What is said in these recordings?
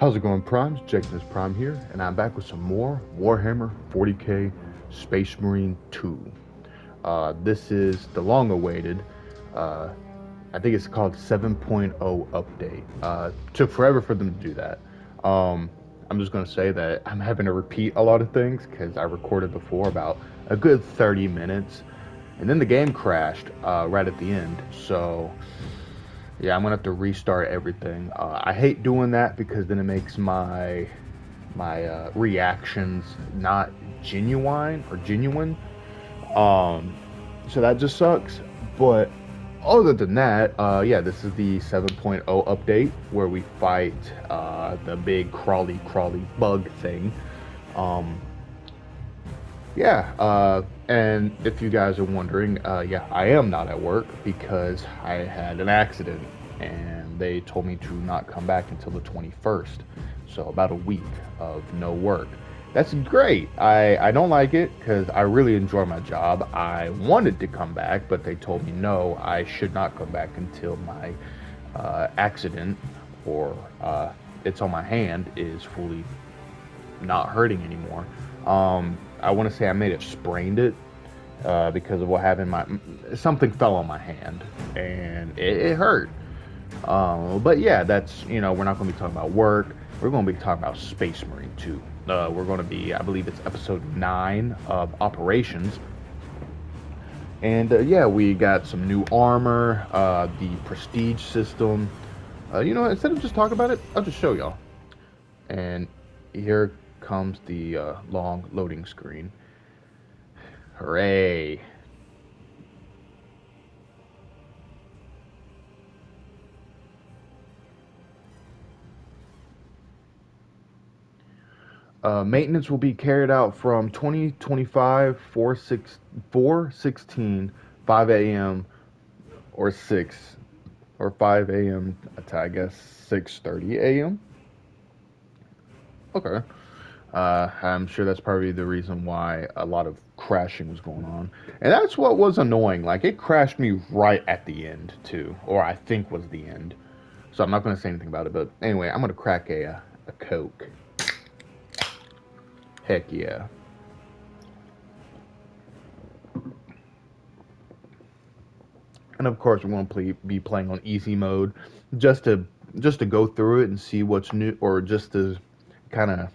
How's it going, Primes? Jenkins Prime here, and I'm back with some more Warhammer 40k Space Marine 2. This is the long-awaited, uh, I think it's called 7.0 update. Took forever for them to do that. I'm just going to say that I'm having to repeat a lot of things because I recorded before about a good 30 minutes, and then the game crashed right at the end. So yeah, I'm gonna have to restart everything. I hate doing that because then it makes my reactions not genuine. Um, so that just sucks. But other than that, yeah, this is the 7.0 update where we fight the big crawly bug thing. Um, yeah, and if you guys are wondering, yeah, I am not at work because I had an accident and they told me to not come back until the 21st. So about a week of no work. That's great. I don't like it because I really enjoy my job. I wanted to come back, but they told me no, I should not come back until my accident or it's on my hand is fully not hurting anymore. I want to say I may have sprained it because of what happened. Something fell on my hand and it hurt. But yeah, that's we're not going to be talking about work. We're going to be talking about Space Marine 2. We're going to be, I believe it's episode 9 of Operations. And yeah, we got some new armor, the prestige system. Instead of just talking about it, I'll just show y'all. And here comes the long loading screen. Hooray! Maintenance will be carried out from 2025 4/16 5 a.m. or 6 or 5 a.m. to I guess 6:30 a.m. Okay. I'm sure that's probably the reason why a lot of crashing was going on. And that's what was annoying. Like, it crashed me right at the end, too. Or I think was the end. So I'm not going to say anything about it. But anyway, I'm going to crack a Coke. Heck yeah. And of course, we're going to be playing on easy mode just to just to go through it and see what's new, or just to kind of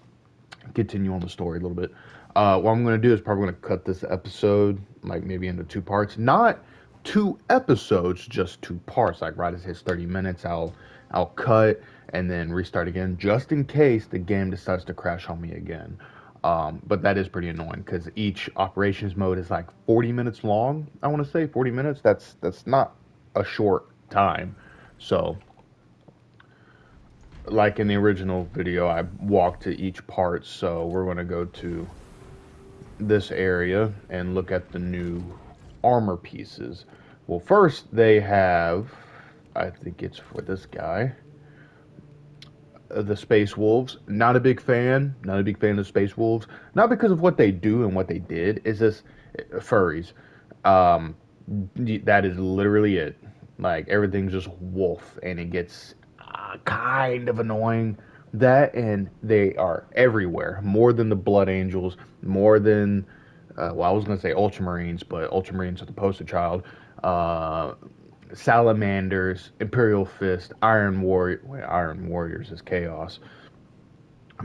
continue on the story a little bit. What I'm going to do is probably going to cut this episode like maybe into two parts, not two episodes, just two parts. Like right as it hits 30 minutes, I'll cut and then restart again, just in case the game decides to crash on me again. But that is pretty annoying because each operations mode is like 40 minutes long. I want to say 40 minutes. That's not a short time. So like in the original video, I walked to each part. So we're going to go to this area and look at the new armor pieces. Well, first they have, I think it's for this guy, the Space Wolves. Not a big fan. Not a big fan of the Space Wolves. Not because of what they do and what they did. Is this furries? Um, that is literally it. Like everything's just wolf, and it gets kind of annoying. That and they are everywhere, more than the Blood Angels, more than well, I was gonna say Ultramarines, but Ultramarines are the poster child. Uh, Salamanders, Imperial Fist, Iron Warriors is Chaos.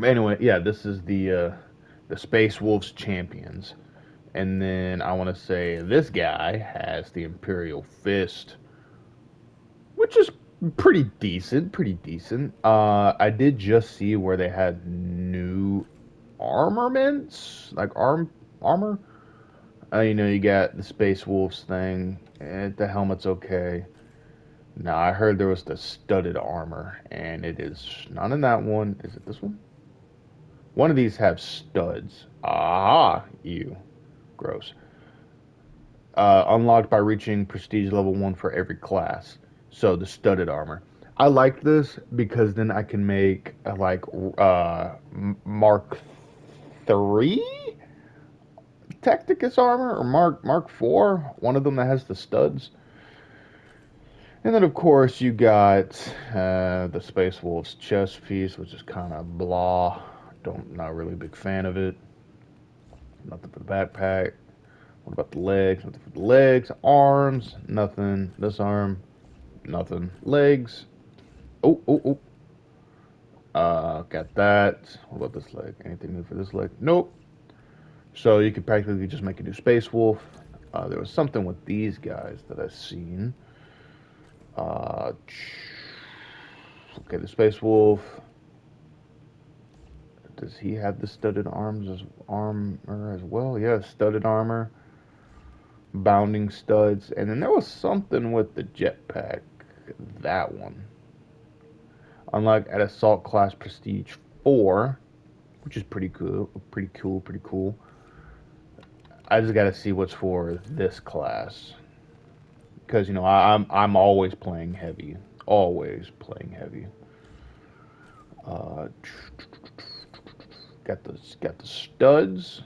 Anyway, yeah, this is the Space Wolves champions. And then I want to say this guy has the Imperial Fist, which is pretty decent, pretty decent. I did just see where they had new armaments, like armor. You got the Space Wolves thing. The helmet's okay. Now I heard there was the studded armor, and it is not in that one. Is it this one? One of these have studs. Ah, you gross. Unlocked by reaching prestige level 1 for every class. So the studded armor. I like this because then I can make Mark 3 Tacticus armor or Mark 4, one of them that has the studs. And then, of course, you got the Space Wolf's chest piece, which is kind of blah. Not really a big fan of it. Nothing for the backpack. What about the legs? Nothing for the legs. Arms, nothing. This arm, nothing. Legs. Oh, oh, oh. Got that. What about this leg? Anything new for this leg? Nope. So you could practically just make a new Space Wolf. There was something with these guys that I've seen. Okay, the Space Wolf. Does he have the studded armor as well? Yeah, studded armor, bounding studs, and then there was something with the jetpack. That one. Unlike at Assault Class Prestige 4, which is pretty cool, pretty cool. I just gotta see what's for this class, because you know I'm always playing heavy, always playing heavy. Uh, got the studs.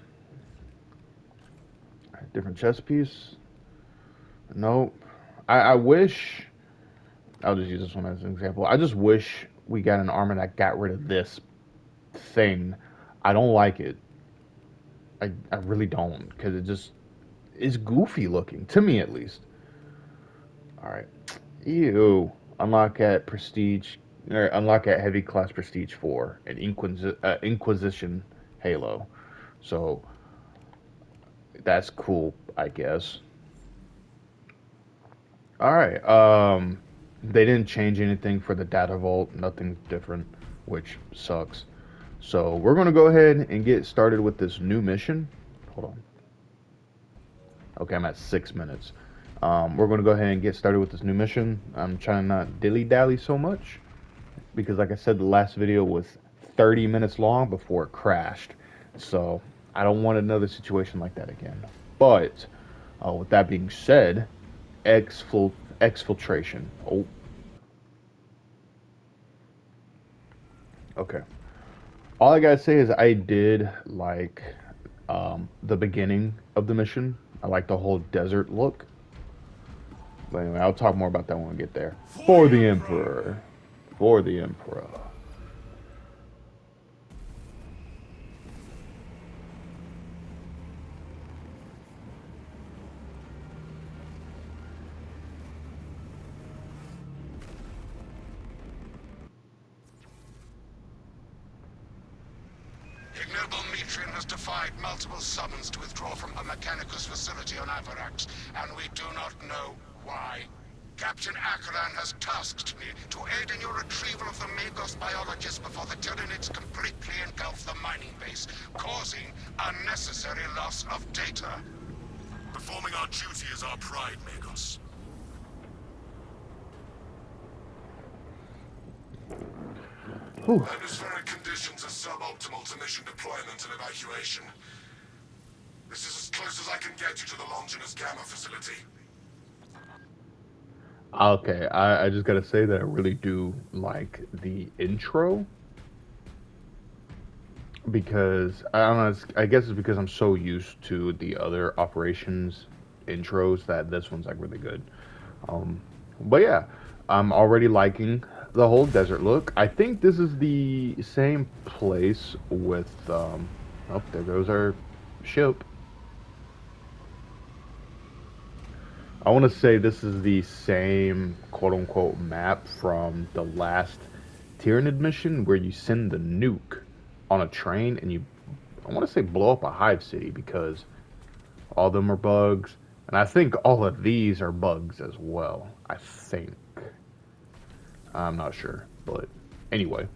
Different chest piece. Nope. I wish. I'll just use this one as an example. I just wish we got an armor that got rid of this thing. I don't like it. I really don't, because it just is goofy looking to me, at least. All right. Ew. Unlock at Prestige, or unlock at Heavy Class Prestige 4 and Inquisition Halo. So that's cool, I guess. All right. They didn't change anything for the data vault. Nothing different, which sucks. So we're gonna go ahead and get started with this new mission. Hold on. Okay, I'm at 6 minutes. We're gonna go ahead and get started with this new mission. I'm trying to not dilly-dally so much because, like I said, the last video was 30 minutes long before it crashed. So I don't want another situation like that again. But with that being said, exfiltration. Oh, okay. All I gotta say is I did like the beginning of the mission. I like the whole desert look. But anyway, I'll talk more about that when we get there. For the Emperor. For the Emperor. Ignoble Metrian has defied multiple summons to withdraw from her Mechanicus facility on Avarax, and we do not know why. Captain Acheron has tasked me to aid in your retrieval of the Magos biologists before the Tyranids completely engulf the mining base, causing unnecessary loss of data. Performing our duty is our pride, Magos. Atmospheric conditions are suboptimal to mission deployment and evacuation. This is as close as I can get you to the Longinus Gamma facility. Okay, I just gotta say that I really do like the intro. Because, I don't know, I guess it's because I'm so used to the other operations intros that this one's like really good. But yeah, I'm already liking the whole desert look. I think this is the same place with, oh, there goes our ship. I want to say this is the same quote-unquote map from the last Tyranid mission where you send the nuke on a train and you, I want to say, blow up a hive city, because all of them are bugs. And I think all of these are bugs as well. I think. I'm not sure. But anyway.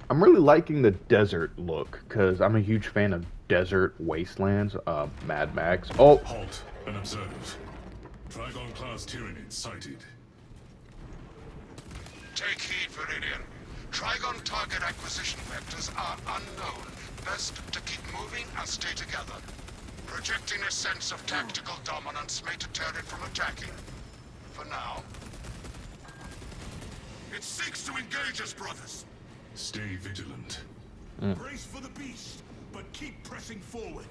I'm really liking the desert look because I'm a huge fan of desert wastelands. Mad Max. Oh! Halt and observe. Trygon class Tyranids sighted. Take heed, Viridian. Trygon target acquisition vectors are unknown. Best to keep moving and stay together. Projecting a sense of tactical dominance may deter it from attacking. For now. It seeks to engage us, brothers. Stay vigilant. Brace for the beast, but keep pressing forward.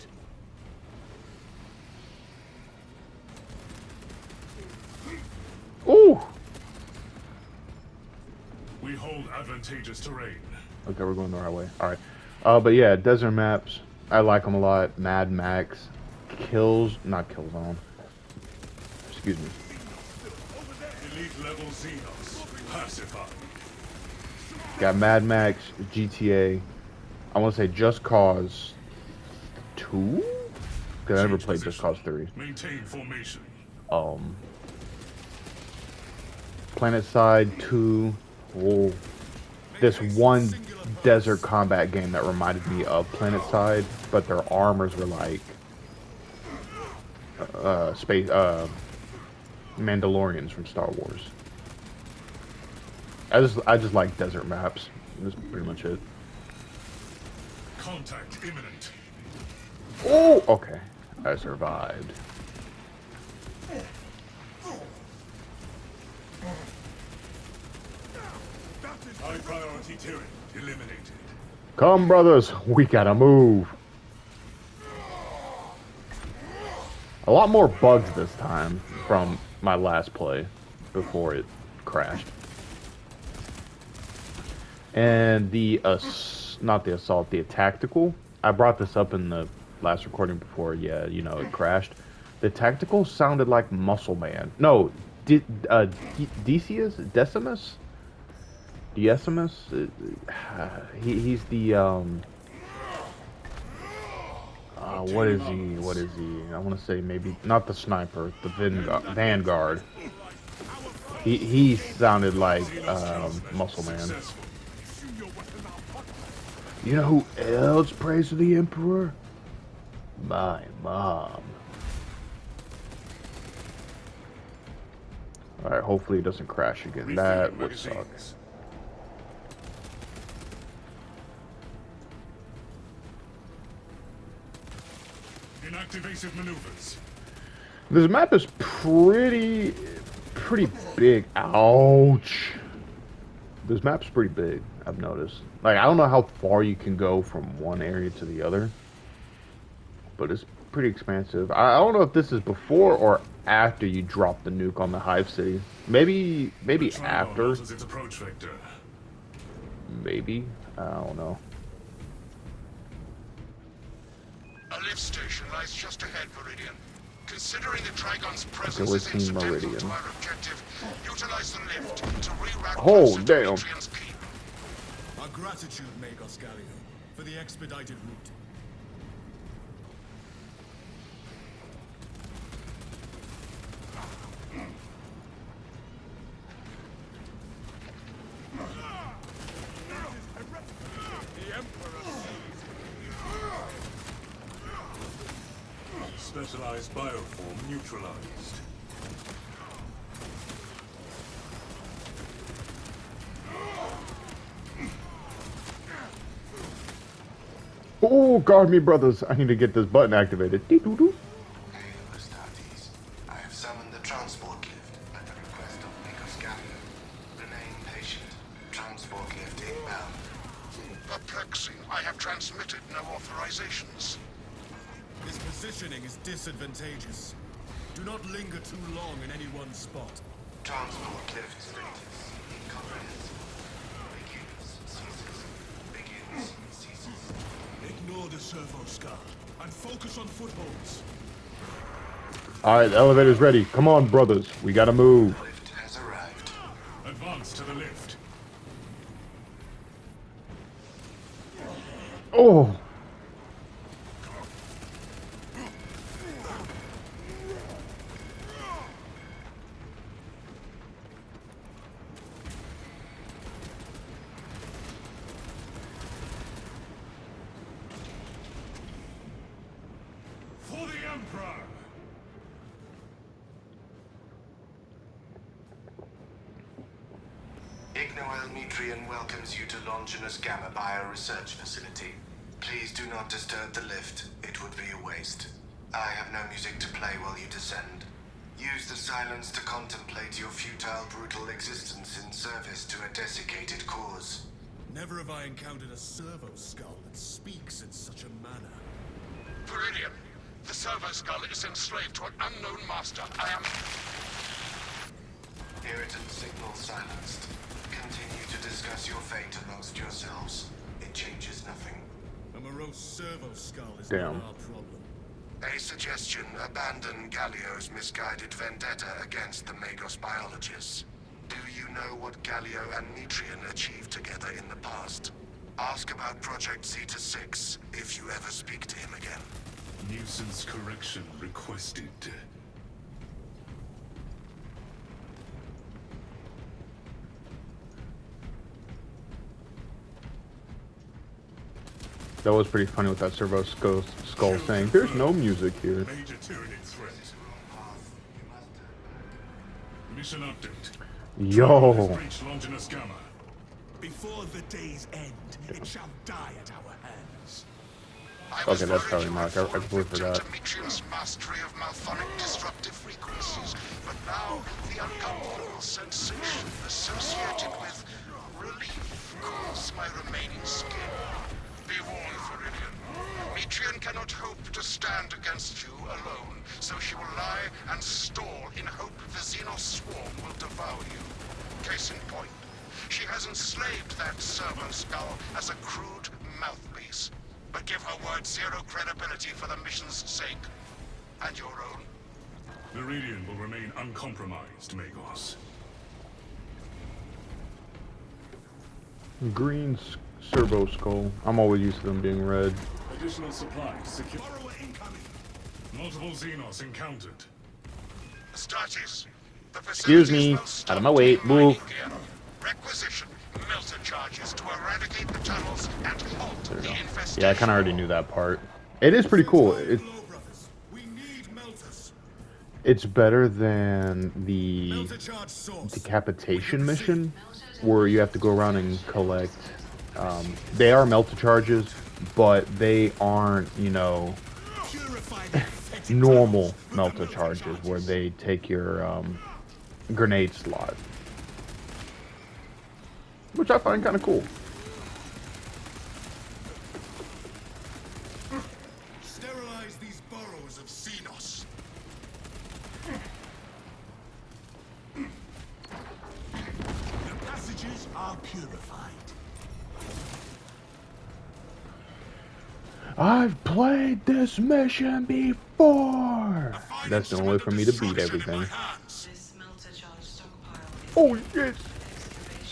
We hold advantageous terrain. Okay, we're going the right way. All right. But yeah, desert maps. I like them a lot. Mad Max, not Killzone. Excuse me. Elite level Xenos. Pacify. Got Mad Max, GTA. I want to say Just Cause 2? Because I never Change played Just position. Cause 3. Maintain formation. Planet Side 2. Oh, this one desert combat game that reminded me of Planet Side, but their armors were like space Mandalorians from Star Wars. I just like desert maps. That's pretty much it. Contact imminent. Oh, okay. I survived. High priority turret eliminated. Come, brothers. We gotta move. A lot more bugs this time from my last play before it crashed. And not the assault, the tactical. I brought this up in the last recording before. Yeah, you know, it crashed. The tactical sounded like Muscle Man. No, Decius? Decimus? He's the what is he? What is he? I want to say maybe not the sniper, the Vanguard. He sounded like Muscle Man. You know who else prays to the Emperor? My mom. Alright, hopefully it doesn't crash again. That would suck. Inactivasive maneuvers. This map is pretty big. Ouch. This map's pretty big, I've noticed. Like, I don't know how far you can go from one area to the other, but it's pretty expansive. I don't know if this is before or after you drop the nuke on the Hive City. Maybe after. Its approach vector. Maybe. I don't know. A lift station lies just ahead, Meridian. Considering the Trygon's Okay, presence we're is seeing incidental Meridian. to our objective, utilize the lift to reroute Oh, closer to damn. Atrium's keep. Our gratitude, Magos Galio, for the expedited route. Specialized bioform neutralized. Oh, guard me, brothers. I need to get this button activated. Dee-doo-doo. Hey, Astartes. I have summoned the transport lift at the request of Magos Galio. Remain patient. Transport lift inbound. Perplexing. I have transmitted no authorizations. This positioning is disadvantageous. Do not linger too long in any one spot. Transport lift status. Incomprehensible. Begins, ceases. Begins, ceases. Ignore the servo skull and focus on footholds. Alright, the elevator's ready. Come on, brothers. We gotta move. Lift has arrived. Advance to the lift. Oh! For the Emperor! Ignoel welcomes you to Longinus Gamma Bioresearch Facility. Please do not disturb the lift. It would be a waste. I have no music to play while you descend. Use the silence to contemplate your futile, brutal existence in service to a desiccated cause. Never have I encountered a servo skull that speaks in such a manner. Meridian, the servo skull is enslaved to an unknown master. I am... Irritant signal silenced. Continue to discuss your fate amongst yourselves. It changes nothing. A morose servo skull is Damn. not our problem. A suggestion: abandon Gallio's misguided vendetta against the Magos biologists. Do you know what Gallio and Metrian achieved together in the past? Ask about Project Zeta-6 if you ever speak to him again. Nuisance correction requested. That was pretty funny with that servo skull saying, "There's no music here." Major tyranid threat. Mission update. Yo. Has breached Longinus Gamma. Before the day's end, it shall die at our hands. Okay, that's probably Mark. I completely forgot. Demetrius' mastery of malphonic disruptive frequencies, but now the uncomfortable sensation associated with relief calls my remaining skin. Be warned, Viridian. Metrian cannot hope to stand against you alone, so she will lie and stall in hope the Xenos swarm will devour you. Case in point, she has enslaved that servo skull as a crude mouthpiece. But give her word zero credibility for the mission's sake. And your own. Meridian will remain uncompromised, Magos. Green servo skull. I'm always used to them being red. Additional supplies secured. Borrower incoming. Multiple Xenos encountered. Astartes, the Excuse facility's me. most Out of my way. up-to-date mining Move. gear. Requisition melter charges to eradicate the tunnels and halt the infestation. Yeah, I kind of already knew that part. It is pretty cool. Hello, brothers. We need melters. It's better than the Melter charge source. decapitation mission, where you have to go around and collect. They are melter charges, but they aren't, you know, Purify the pathetic normal tunnels with the melter charges where they take your grenade slot, which I find kind of cool. Sterilize these burrows of Xenos. The passages are purified. I've played this mission before. That's the only way for me to beat everything. This melter charge stockpile is Oh yes.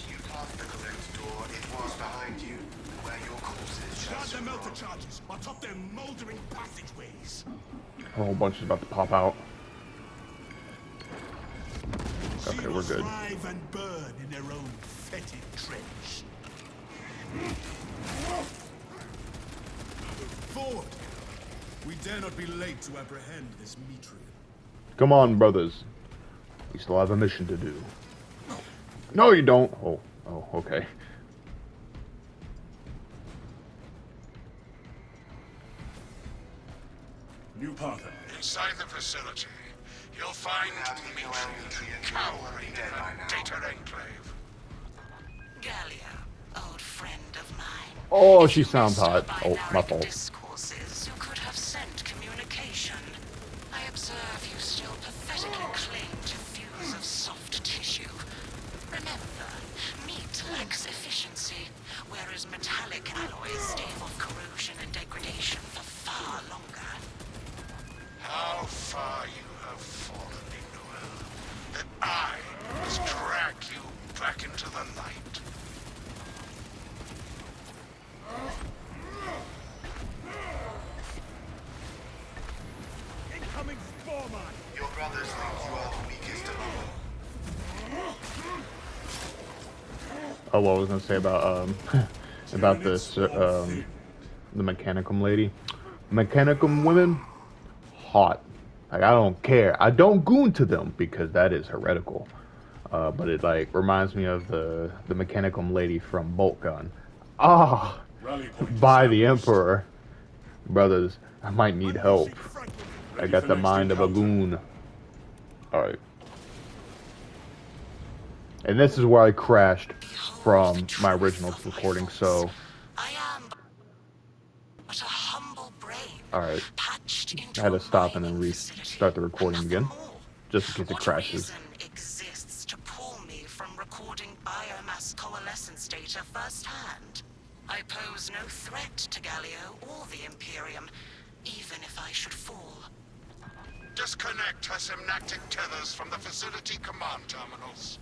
You passed the correct door. It was behind you, where your corpses shall Guard the soon melter rot. charges atop their moldering passageways. A whole bunch is about to pop out. Okay, we're Xenos good. thrive and burn in their own fetid trench. Forward! We dare not be late to apprehend this Metrian. Come on, brothers. We still have a mission to do. No, you don't. Oh, okay. New path. Inside the facility, you'll find How do you know how Metrian Metrian cowering is in dead by her now? data enclave. Gallia, old friend of mine. Oh, If she you sounds missed her hot. Oh, my binaric fault. discourses, you could have sent communication. I observe you still pathetically cling to views of soft tissue. Remember, meat lacks efficiency, whereas metallic alloys stave off corrosion and degradation for far longer. How far you have fallen, Ignoel, that I must drag you back into the light. Incoming spore mine! Your brothers think you are the weakest among them. Oh, what I was gonna say about about this the Mechanicum lady. Mechanicum women, hot. Like, I don't care. I don't goon to them because that is heretical. But it like reminds me of the Mechanicum lady from Bolt Gun. Ah, Rally point by the established. Emperor. Brothers, I might need help. I got the mind of a goon. Alright. And this is where I crashed from my original recording, so I am but a humble brain. alright. Patched into I had to a stop and then mining restart facility, the recording and again, nothing more. just in case it What crashes. reason exists to pull me from recording biomass coalescence data firsthand. I pose no threat to Galio or the Imperium, even if I should fall. Disconnect her synaptic tethers from the facility command terminals.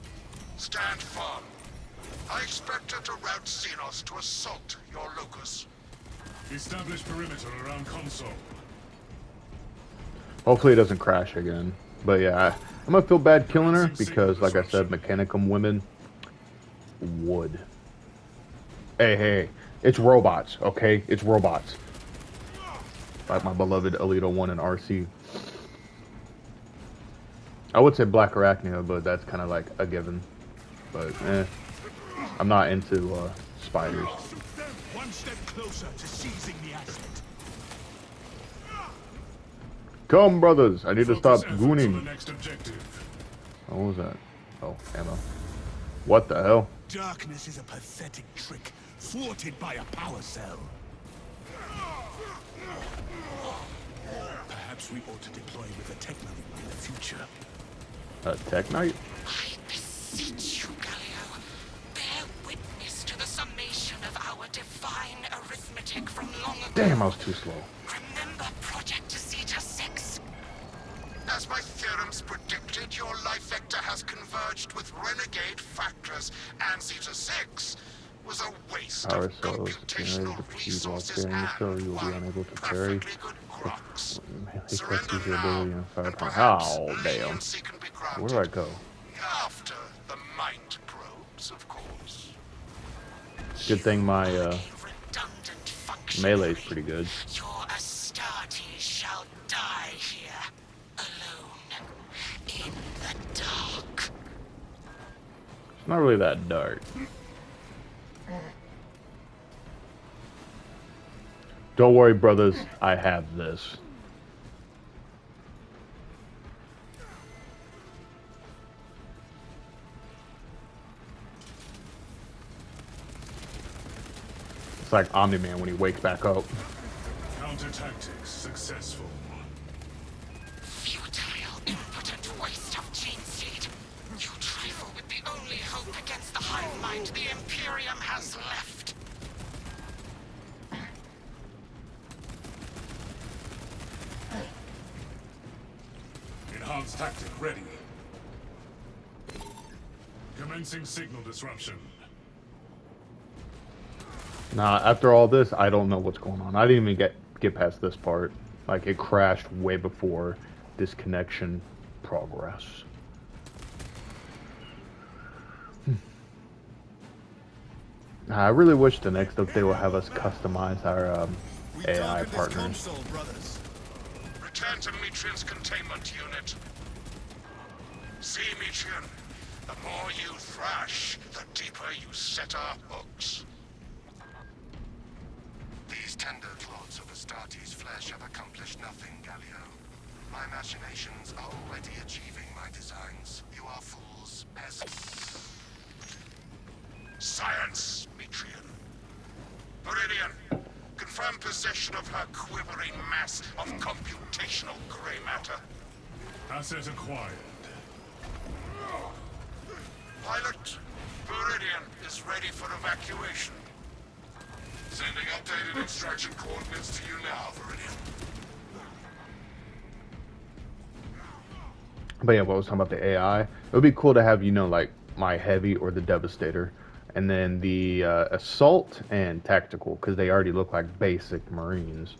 Stand firm. I expect her to route Xenos to assault your locus. Establish perimeter around console. Hopefully it doesn't crash again. But yeah, I'm gonna feel bad killing her because, like I said, Mechanicum women would. Hey, it's robots, okay? It's robots. Like my beloved Alita 1 and RC. I would say Black Arachnia, but that's kind of like a given. But, I'm not into spiders. One step closer to seizing the asset. Come, brothers! I need to stop Focus efforts on the gooning. next objective. What was that? Oh, ammo. What the hell? Darkness is a pathetic trick, thwarted by a power cell. Perhaps we ought to deploy with a Technoid in the future. A Tech Knight? I beseech you, Galio. Bear witness to the summation of our divine arithmetic from long ago. Damn, I was too slow. Remember Project Zeta 6? As my theorems predicted, your life vector has converged with renegade factors, and Zeta 6 was a waste Power of cells computational generated the feed while resources carrying the cell. and You will be one unable to carry. perfectly good crocs. It Surrender tests your now, ability and firepower. and perhaps Oh, damn. leniency can be granted. Where do I go? After the mind probes, of course. Good thing my Redundant functionary. melee's pretty good. Your Astartes shall die here, alone, in the dark. It's not really that dark. Don't worry, brothers. I have this. It's like Omni-Man when he wakes back up. Counter tactics successful. Futile, impotent waste of gene seed. You trifle with the only hope against the hive mind the Imperium has left. Enhanced tactic ready. Commencing signal disruption. Nah, after all this, I don't know what's going on. I didn't even get past this part. Like, it crashed way before this connection progress. I really wish the next update will have us customize our AI partners. Console, brothers. Return to Metrian's containment unit. See, Metrian, the more you thrash, the deeper you set our hooks. These tender clods of Astartes' flesh have accomplished nothing, Galio. My machinations are already achieving my designs. You are fools, peasants. Science, Metrian. Viridian, confirm possession of her quivering mass of computational gray matter. Asset acquired. Pilot, Viridian is ready for evacuation. Sending updated extraction coordinates to you now, Viridian. But yeah, what I was talking about the AI, it would be cool to have, you know, like my heavy or the Devastator, and then the assault and tactical, because they already look like basic Marines.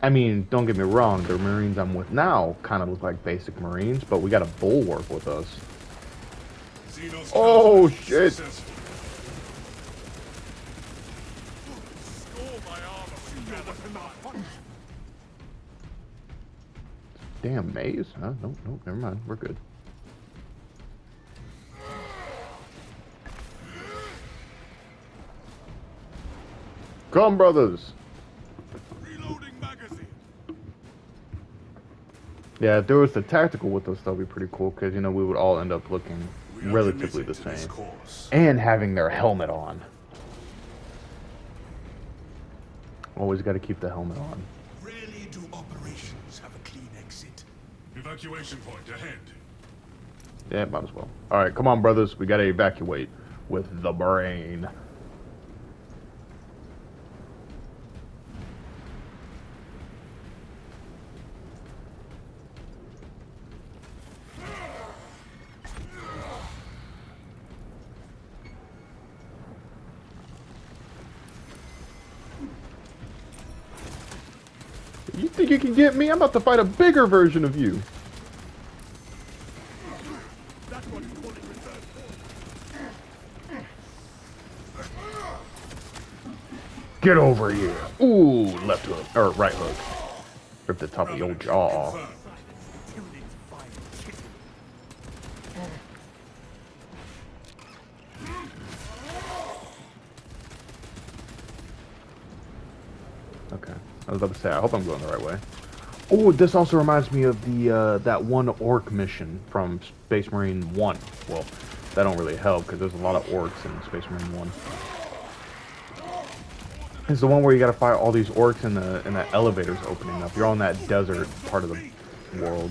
I mean, don't get me wrong, the Marines I'm with now kind of look like basic Marines, but we got a bulwark with us. Xenos Oh, counter shit. successful. Damn, maze? Huh? Nope, never mind. We're good. Come, brothers! Reloading magazine. Yeah, if there was the tactical with us, that'd be pretty cool, because, you know, we would all end up looking We are relatively committed the to this same. course. And having their helmet on. Always got to keep the helmet on. Rarely do operations have a clean exit. Evacuation point ahead. Yeah, might as well. Alright, come on, brothers. We got to evacuate. with the brain. You think you can get me? I'm about to fight a bigger version of you. Get over here. Ooh, left hook. Or right hook. Rip the top of your jaw off. Okay. I was about to say, I hope I'm going the right way. Oh, this also reminds me of the that one orc mission from SpaceMarine 1. Well, that don't really help because there's a lot of orcs in SpaceMarine 1. It's the one where you gotta fight all these orcs and the elevators opening up. You're on that desert part of the world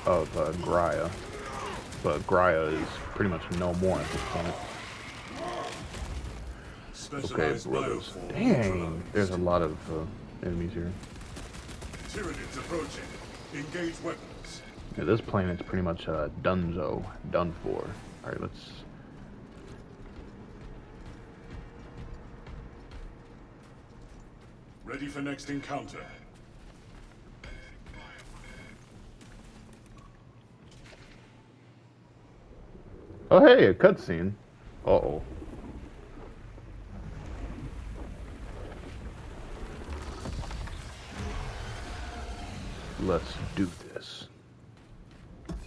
of Graia. But Graia is pretty much no more at this point. Okay, brothers. Dang, there's a lot of enemies here. Tyranids approaching. Engage weapons. Yeah, this planet's pretty much donezo, done for. Alright, let's... Ready for next encounter. Oh hey, a cutscene. Uh-oh. Let's do this.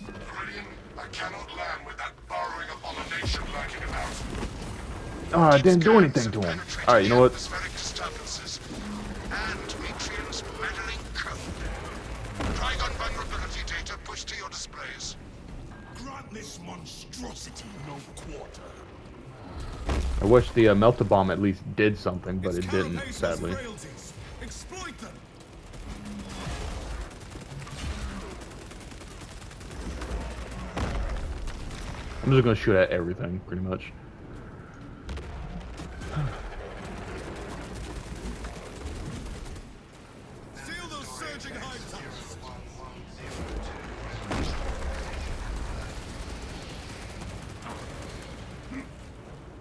Brilliant. I cannot land with that borrowing abomination lurking about. Oh, I didn't do anything to him. Alright, you know what? Atmospheric disturbances and Demetrian's meddling code. Trygon vulnerability data pushed to your displays. Grant this monstrosity no quarter. I wish the melta bomb at least did something, but Its it didn't, carapace has sadly. frailties. Exploit them. I'm just gonna shoot at everything, pretty much. Seal those surging hive tunnels.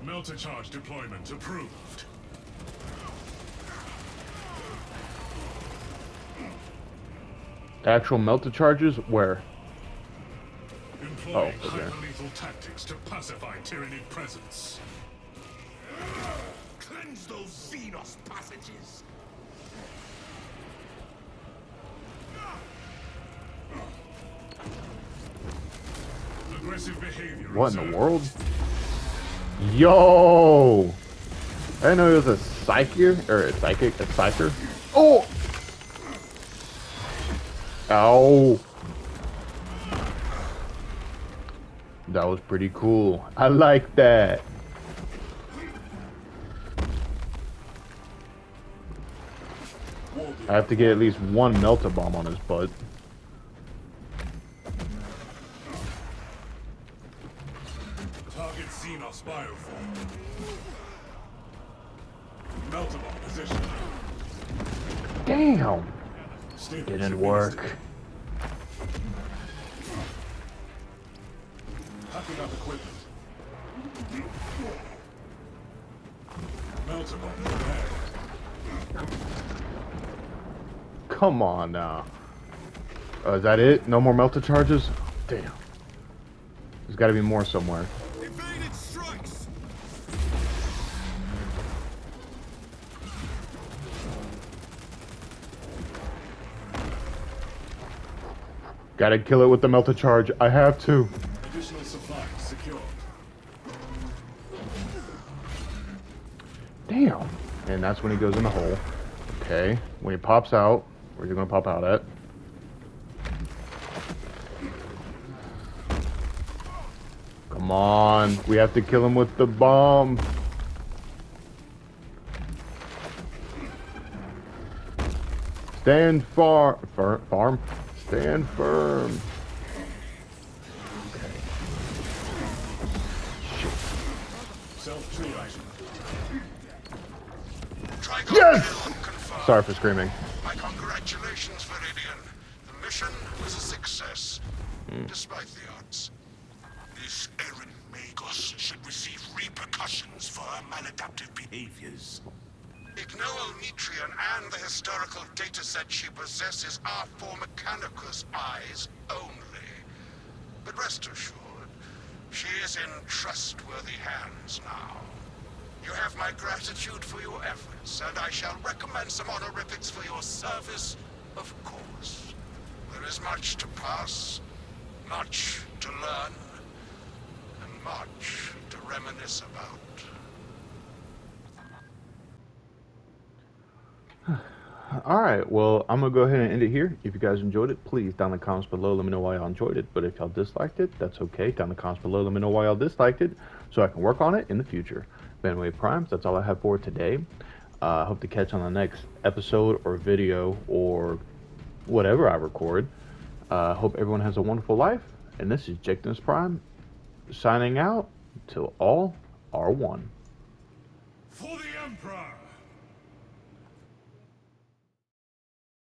Melter charge deployment approved. Actual melta charges? Where? Employing Oh, okay. hyper-lethal tactics to pacify Tyranid presence. Cleanse those Xenos passages. Aggressive behavior. What in observed. the world? Yo! I didn't know he was a psychic, or a psychic, a psyker. Oh! Ow! That was pretty cool. I like that. I have to get at least one melta bomb on his butt. Target Xenos bioform. Melter bomb position. Damn! Stabilize Didn't your work. Hacking up equipment. Melter bomb prepared. Come on now. Is that it? No more melta charges? Damn. There's gotta be more somewhere. Evaded strikes. Gotta kill it with the melta charge. I have to. Additional supplies secured. Damn. And that's when he goes in the hole. Okay. When he pops out, where's he gonna pop out at? Come on. We have to kill him with the bomb. Stand farm. Stand firm. Okay. Shit. Trygon Yes! kill confirmed. Sorry for screaming. My congratulations, Viridian. The mission was a success, despite the odds. This errant Magos should receive repercussions for her maladaptive behaviors. Ignore Metrian and the historical dataset she possesses are for Mechanicus eyes only. But rest assured, she is in trustworthy hands now. You have my gratitude for your efforts, and I shall recommend some honorifics for your service, of course. There is much to pass, much to learn, and much to reminisce about. Alright, well, I'm going to go ahead and end it here. If you guys enjoyed it, please down in the comments below let me know why y'all enjoyed it. But if y'all disliked it, that's okay. Down in the comments below let me know why y'all disliked it, so I can work on it in the future. But anyway, Primes, that's all I have for today. I hope to catch on the next episode or video or whatever I record. Hope everyone has a wonderful life. And this is Jectinus Prime, signing out till all are one. For the Emperor!